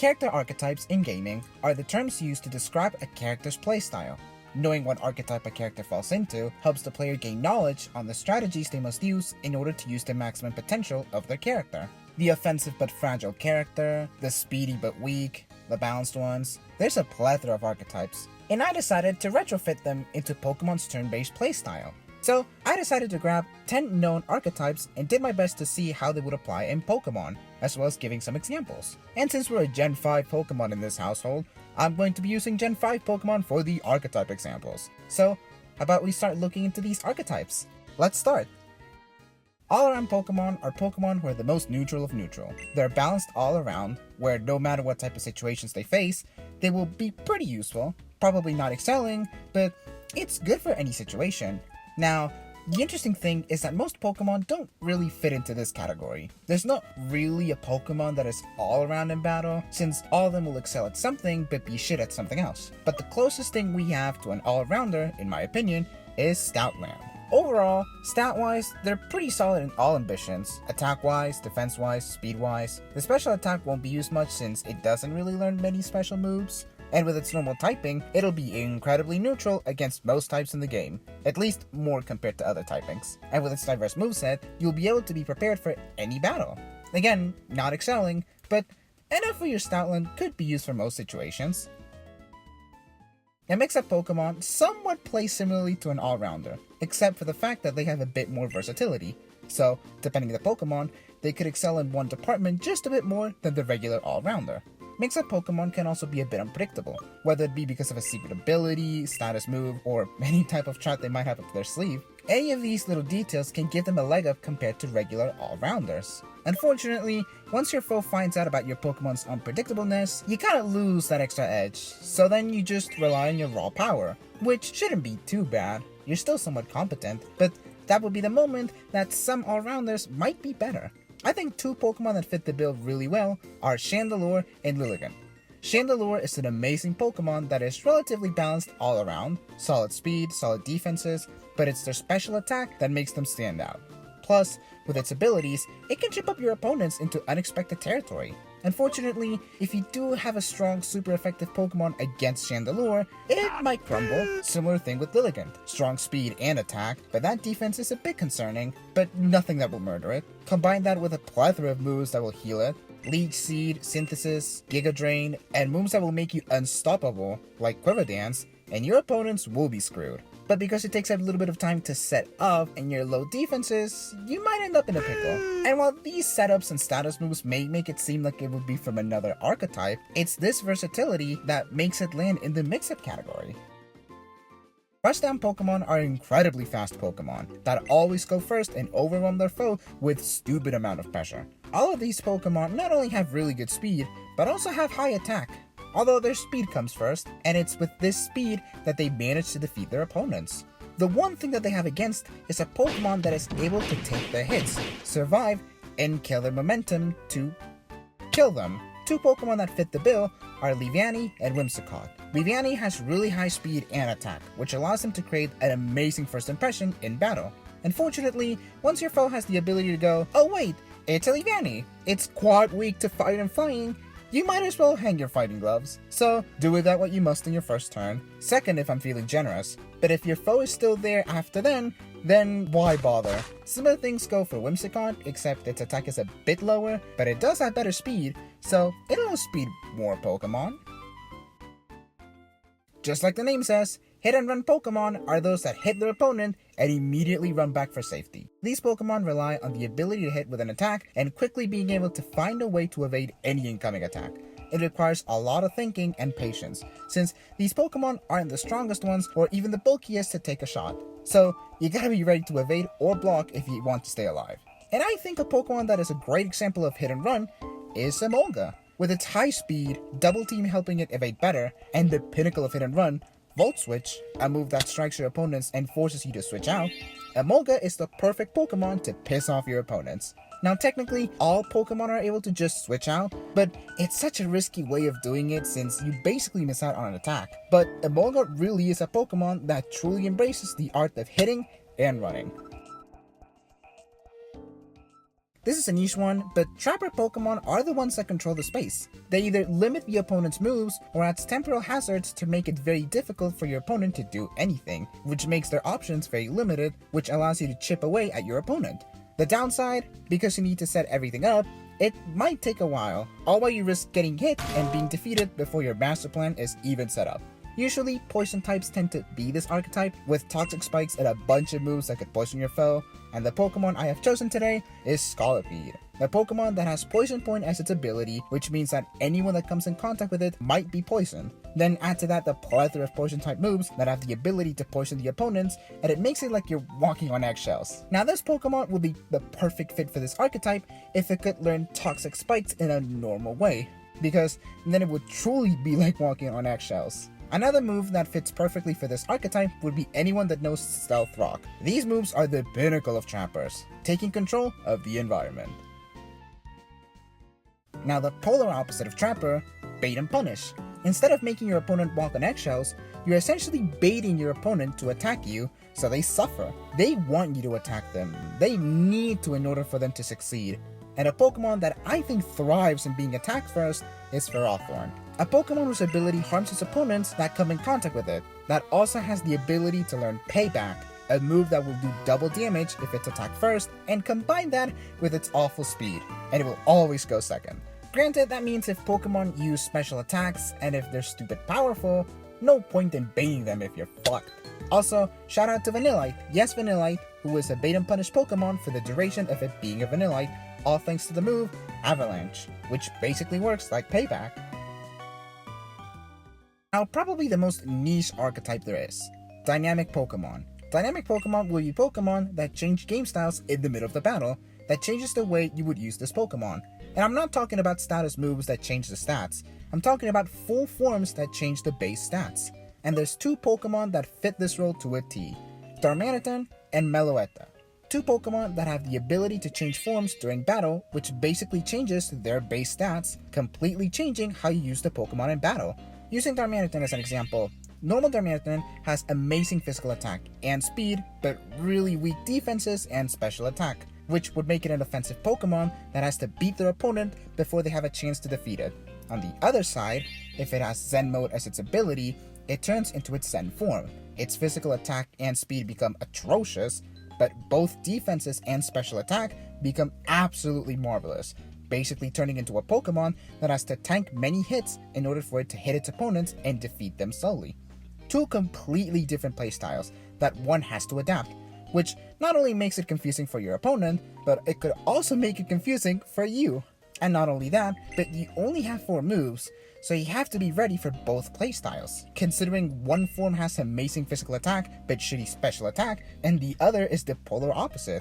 Character archetypes in gaming are the terms used to describe a character's playstyle. Knowing what archetype a character falls into helps the player gain knowledge on the strategies they must use in order to use the maximum potential of their character. The offensive but fragile character, the speedy but weak, the balanced ones. There's a plethora of archetypes, and I decided to retrofit them into Pokemon's turn-based playstyle. So I decided to grab 10 known archetypes and did my best to see how they would apply in Pokemon, as well as giving some examples. And since we're a Gen 5 Pokemon in this household, I'm going to be using Gen 5 Pokemon for the archetype examples. So how about we start looking into these archetypes? Let's start! All-around Pokemon are Pokemon who are the most neutral of neutral. They're balanced all around, where no matter what type of situations they face, they will be pretty useful, probably not excelling, but it's good for any situation. Now, the interesting thing is that most Pokemon don't really fit into this category. There's not really a Pokemon that is all around in battle, since all of them will excel at something but be shit at something else. But the closest thing we have to an all-rounder, in my opinion, is Stoutland. Overall, stat-wise, they're pretty solid in all ambitions, attack-wise, defense-wise, speed-wise. The special attack won't be used much since it doesn't really learn many special moves. And with its normal typing, it'll be incredibly neutral against most types in the game, at least more compared to other typings. And with its diverse moveset, you'll be able to be prepared for any battle. Again, not excelling, but enough for your Stoutland could be used for most situations. A mix-up Pokemon somewhat play similarly to an all-rounder, except for the fact that they have a bit more versatility. So, depending on the Pokemon, they could excel in one department just a bit more than the regular all-rounder. Mix-up Pokemon can also be a bit unpredictable, whether it be because of a secret ability, status move, or any type of chart they might have up their sleeve. Any of these little details can give them a leg up compared to regular all-rounders. Unfortunately, once your foe finds out about your Pokemon's unpredictableness, you kinda lose that extra edge, so then you just rely on your raw power, which shouldn't be too bad. You're still somewhat competent, but that would be the moment that some all-rounders might be better. I think two Pokemon that fit the bill really well are Chandelure and Lilligant. Chandelure is an amazing Pokemon that is relatively balanced all around, solid speed, solid defenses, but it's their special attack that makes them stand out. Plus, with its abilities, it can trip up your opponents into unexpected territory. Unfortunately, if you do have a strong, super effective Pokemon against Chandelure, it might crumble. Similar thing with Lilligant. Strong speed and attack, but that defense is a bit concerning, but nothing that will murder it. Combine that with a plethora of moves that will heal it. Leech Seed, Synthesis, Giga Drain, and moves that will make you unstoppable, like Quiver Dance, and your opponents will be screwed. But because it takes a little bit of time to set up and your low defenses, you might end up in a pickle. And while these setups and status moves may make it seem like it would be from another archetype, it's this versatility that makes it land in the mix-up category. Rushdown Pokemon are incredibly fast Pokemon that always go first and overwhelm their foe with stupid amount of pressure. All of these Pokemon not only have really good speed, but also have high attack. Although their speed comes first, and it's with this speed that they manage to defeat their opponents. The one thing that they have against is a Pokemon that is able to take their hits, survive, and kill their momentum to kill them. Two Pokemon that fit the bill are Leavanny and Whimsicott. Leavanny has really high speed and attack, which allows him to create an amazing first impression in battle. Unfortunately, once your foe has the ability to go, oh wait, it's a Leavanny, it's quite weak to fire and flying, you might as well hang your fighting gloves. So, do with that what you must in your first turn. Second if I'm feeling generous. But if your foe is still there after then why bother? Similar things go for Whimsicott, except its attack is a bit lower, but it does have better speed, so it'll outspeed more Pokemon. Just like the name says, hit and run Pokemon are those that hit their opponent and immediately run back for safety. These Pokemon rely on the ability to hit with an attack and quickly being able to find a way to evade any incoming attack. It requires a lot of thinking and patience, since these Pokemon aren't the strongest ones or even the bulkiest to take a shot. So, you gotta be ready to evade or block if you want to stay alive. And I think a Pokemon that is a great example of hit and run is Emolga. With its high speed, Double Team helping it evade better, and the pinnacle of hit and run, Volt Switch, a move that strikes your opponents and forces you to switch out, Emolga is the perfect Pokemon to piss off your opponents. Now technically, all Pokemon are able to just switch out, but it's such a risky way of doing it since you basically miss out on an attack. But Emolga really is a Pokemon that truly embraces the art of hitting and running. This is a niche one, but Trapper Pokemon are the ones that control the space. They either limit the opponent's moves or adds temporal hazards to make it very difficult for your opponent to do anything, which makes their options very limited, which allows you to chip away at your opponent. The downside, because you need to set everything up, it might take a while, all while you risk getting hit and being defeated before your master plan is even set up. Usually, poison types tend to be this archetype, with toxic spikes and a bunch of moves that could poison your foe, and the Pokemon I have chosen today is Scolipede, a Pokemon that has Poison Point as its ability, which means that anyone that comes in contact with it might be poisoned. Then add to that the plethora of poison type moves that have the ability to poison the opponents, and it makes it like you're walking on eggshells. Now this Pokemon would be the perfect fit for this archetype if it could learn toxic spikes in a normal way, because then it would truly be like walking on eggshells. Another move that fits perfectly for this archetype would be anyone that knows Stealth Rock. These moves are the pinnacle of trappers, taking control of the environment. Now the polar opposite of Trapper, Bait and Punish. Instead of making your opponent walk on eggshells, you're essentially baiting your opponent to attack you so they suffer. They want you to attack them. They need to in order for them to succeed. And a Pokemon that I think thrives in being attacked first is Ferrothorn. A Pokemon whose ability harms its opponents that come in contact with it, that also has the ability to learn Payback, a move that will do double damage if it's attacked first, and combine that with its awful speed, and it will always go second. Granted, that means if Pokemon use special attacks, and if they're stupid powerful, no point in baiting them if you're fucked. Also, shout out to Vanillite, yes Vanillite, who is a bait and punish Pokemon for the duration of it being a Vanillite, all thanks to the move Avalanche, which basically works like Payback. Now, probably the most niche archetype there is, Dynamic Pokemon. Dynamic Pokemon will be Pokemon that change game styles in the middle of the battle, that changes the way you would use this Pokemon. And I'm not talking about status moves that change the stats, I'm talking about full forms that change the base stats. And there's two Pokemon that fit this role to a T, Darmanitan and Meloetta. Two Pokemon that have the ability to change forms during battle, which basically changes their base stats, completely changing how you use the Pokemon in battle. Using Darmanitan as an example, normal Darmanitan has amazing physical attack and speed, but really weak defenses and special attack, which would make it an offensive Pokemon that has to beat their opponent before they have a chance to defeat it. On the other side, if it has Zen Mode as its ability, it turns into its Zen form. Its physical attack and speed become atrocious, but both defenses and special attack become absolutely marvelous, basically turning into a Pokemon that has to tank many hits in order for it to hit its opponents and defeat them slowly. Two completely different playstyles that one has to adapt, which not only makes it confusing for your opponent, but it could also make it confusing for you. And not only that, but you only have 4 moves, so you have to be ready for both playstyles, considering one form has amazing physical attack but shitty special attack, and the other is the polar opposite.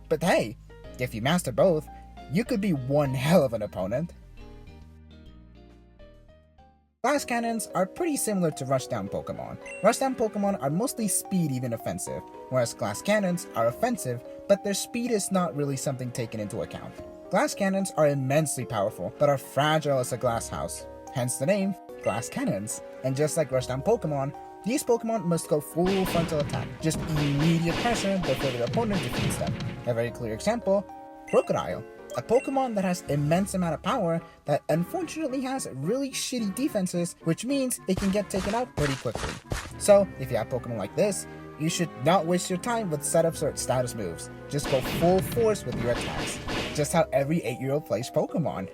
But hey, if you master both, you could be one hell of an opponent. Glass Cannons are pretty similar to Rushdown Pokemon. Rushdown Pokemon are mostly speedy than offensive, whereas Glass Cannons are offensive, but their speed is not really something taken into account. Glass Cannons are immensely powerful, but are fragile as a glass house, hence the name, Glass Cannons. And just like Rushdown Pokemon, these Pokemon must go full frontal attack, just immediate pressure before their opponent defeats them. A very clear example, Crocodile, a Pokemon that has immense amount of power that unfortunately has really shitty defenses, which means it can get taken out pretty quickly. So if you have Pokemon like this, you should not waste your time with setups or status moves. Just go full force with your attacks. Just how every 8-year-old plays Pokemon.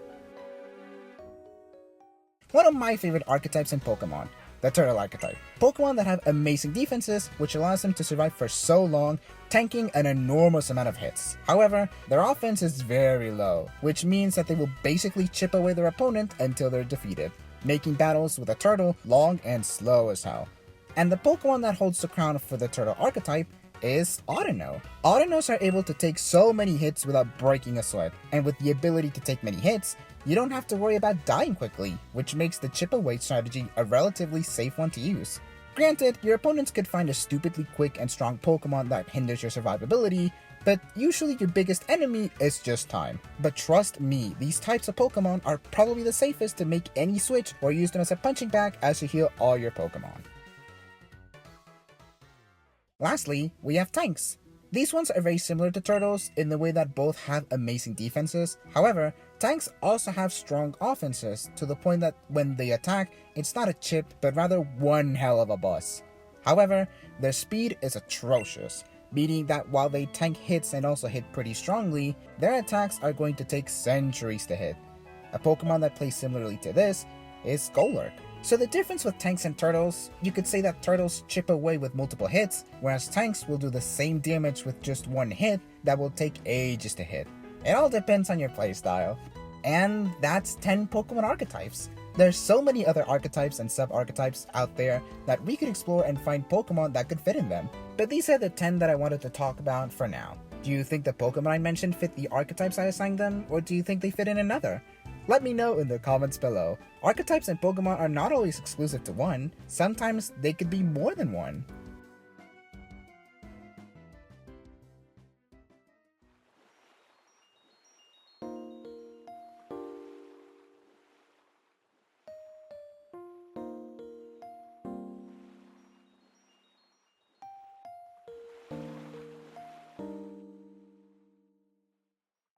One of my favorite archetypes in Pokemon, the Turtle archetype. Pokemon that have amazing defenses, which allows them to survive for so long, tanking an enormous amount of hits. However, their offense is very low, which means that they will basically chip away their opponent until they're defeated, making battles with a turtle long and slow as hell. And the Pokemon that holds the crown for the Turtle archetype is Audino. Audinos are able to take so many hits without breaking a sweat, and with the ability to take many hits, you don't have to worry about dying quickly, which makes the chip away strategy a relatively safe one to use. Granted, your opponents could find a stupidly quick and strong Pokemon that hinders your survivability, but usually your biggest enemy is just time. But trust me, these types of Pokemon are probably the safest to make any switch or use them as a punching bag as you heal all your Pokemon. Lastly, we have tanks. These ones are very similar to turtles in the way that both have amazing defenses. However, tanks also have strong offenses to the point that when they attack, it's not a chip but rather one hell of a boss. However, their speed is atrocious, meaning that while they tank hits and also hit pretty strongly, their attacks are going to take centuries to hit. A Pokemon that plays similarly to this is Golurk. So the difference with tanks and turtles, you could say that turtles chip away with multiple hits, whereas tanks will do the same damage with just one hit that will take ages to hit. It all depends on your playstyle. And that's 10 Pokemon archetypes. There's so many other archetypes and sub-archetypes out there that we could explore and find Pokemon that could fit in them. But these are the 10 that I wanted to talk about for now. Do you think the Pokemon I mentioned fit the archetypes I assigned them, or do you think they fit in another? Let me know in the comments below. Archetypes and Pokemon are not always exclusive to one, sometimes they could be more than one.